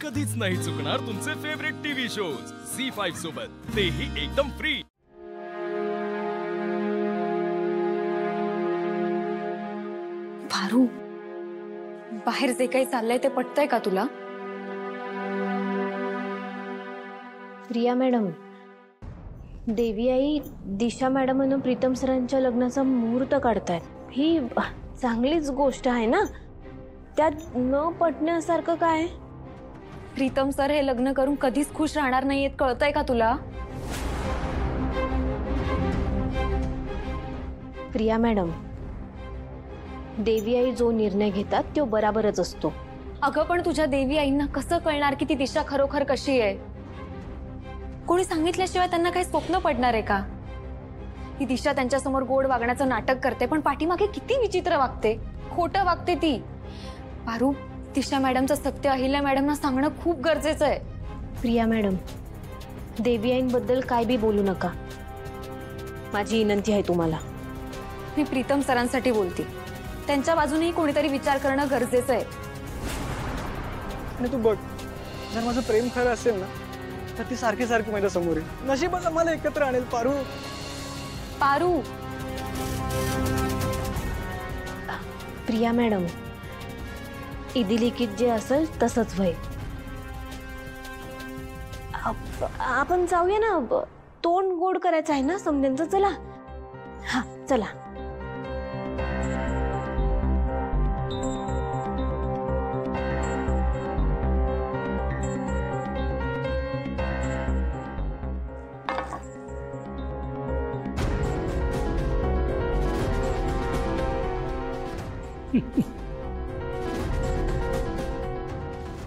कधीच नाही चुकणार तुमचे फेवरेट टीव्ही शोज झी5 सोबत, तेही एकदम फ्री। भारू, बाहेर जे काही चाललंय ते पटतंय का तुला? प्रिया मॅडम, देवी आई दिशा मॅडम आणि प्रीतम सरांच्या लग्नाचा मुहूर्त काढतायत। ही चांगलीच गोष्ट आहे ना, त्यात न पटण्यासारखं काय? प्रीतम सर हे लग्न करून कधीच खुश राहणार नाहीयेत, कळतंय का तुला? प्रिया मॅडम, देवी आई जो निर्णय घेतात तो बराबरच असतो। अगं पण तुझ्या देवी आईंना कसं कळणार की ती दिशा खरोखर कशी आहे? कोणी सांगितल्याशिवाय त्यांना काही स्वप्न पडणार आहे का? ती दिशा त्यांच्यासमोर गोड वागण्याचं नाटक करते, पण पाठीमागे किती विचित्र वागते, खोटं वागते ती। पारू, दिशा मॅडमचं सत्य अहिल्या मॅडमना सांगणं खूप गरजेचं आहे। प्रिया मॅडम, देवी आईंबद्दल काय बी बोलू नका, माझी विनंती आहे तुम्हाला। मी प्रीतम सरांसाठी बोलते, त्यांच्या बाजूनेही कोणीतरी विचार करणं गरजेचं आहे। आणि तू बघ, जर माझं प्रेम खरं असेल ना, तर ती सारखी सारखी माझ्या समोर आहे। नशीबच आम्हाला एकत्र आणेल। पारू, पारू, प्रिया मॅडम, इदिलिखित जे असेल तसंच होईल। आपण जाऊया ना, तोंड गोड करायचं आहे ना समध्यांचं। चला, हा चला।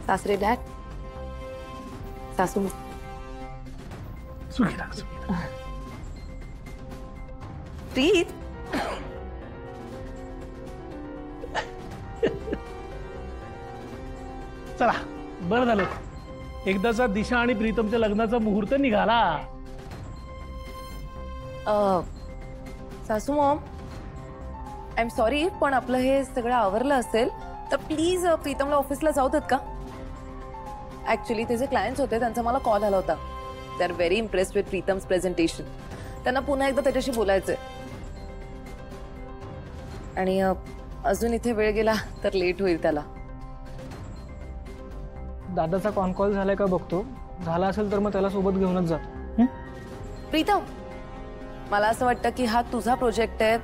सासरे डॅड, सासू प्रीत, चला बरं झालं, एकदाचा दिशा आणि प्रीतमच्या लग्नाचा मुहूर्त निघाला। सासू मॉम, आय एम सॉरी, पण आपलं हे सगळं आवरलं असेल तर प्लीज प्रीतमला ऑफिसला जाऊ देत का? ऍक्च्युली ते जे क्लायंट्स होते त्यांचा मला कॉल आला होता। They are very impressed with Pritam's presentation. त्यांना पुन्हा एकदा त्याच्याशी बोलायचंय, आणि अजून इथे वेळ गेला तर लेट होईल त्याला। दादाचा कॉन कॉल झालाय का बघतो, झाला असेल तर मग त्याला सोबत घेऊनच जा। प्रीतम, मला असं वाटतं की हा तुझा प्रोजेक्ट आहे,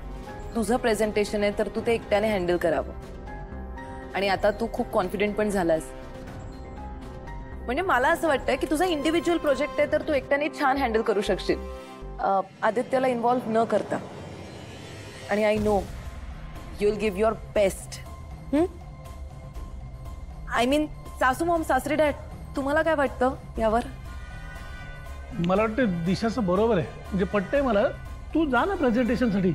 तुझं प्रेझेंटेशन आहे, तर तू ते एकट्याने हँडल करावं। आणि आता तू खूप कॉन्फिडेंट पण झालास, म्हणजे मला असं वाटतं की तुझा इंडिव्हिज्युअल प्रोजेक्ट आहे तर तू एकट्याने छान हँडल करू शकशील, आदित्यला इन्व्हॉल्व न करता। आणि I know you will give your best. I mean, सासू मॉम, सासरे डॅड, तुम्हाला काय वाटतं यावर? मला वाटतं दिशाचं बरोबर आहे, म्हणजे पटतंय मला। तू जा ना प्रेझेंटेशन साठी।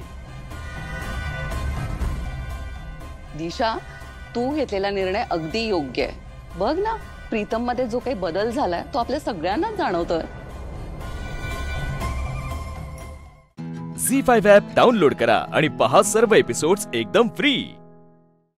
दिशा, तू घेतलेला निर्णय अगदी योग्य आहे। बघ ना, प्रीतम मध्ये जो काही बदल झालाय तो आपल्या सगळ्यांनाच जाणवतोय। झी5 ॲप डाउनलोड करा आणि पहा सर्व एपिसोड्स एकदम फ्री।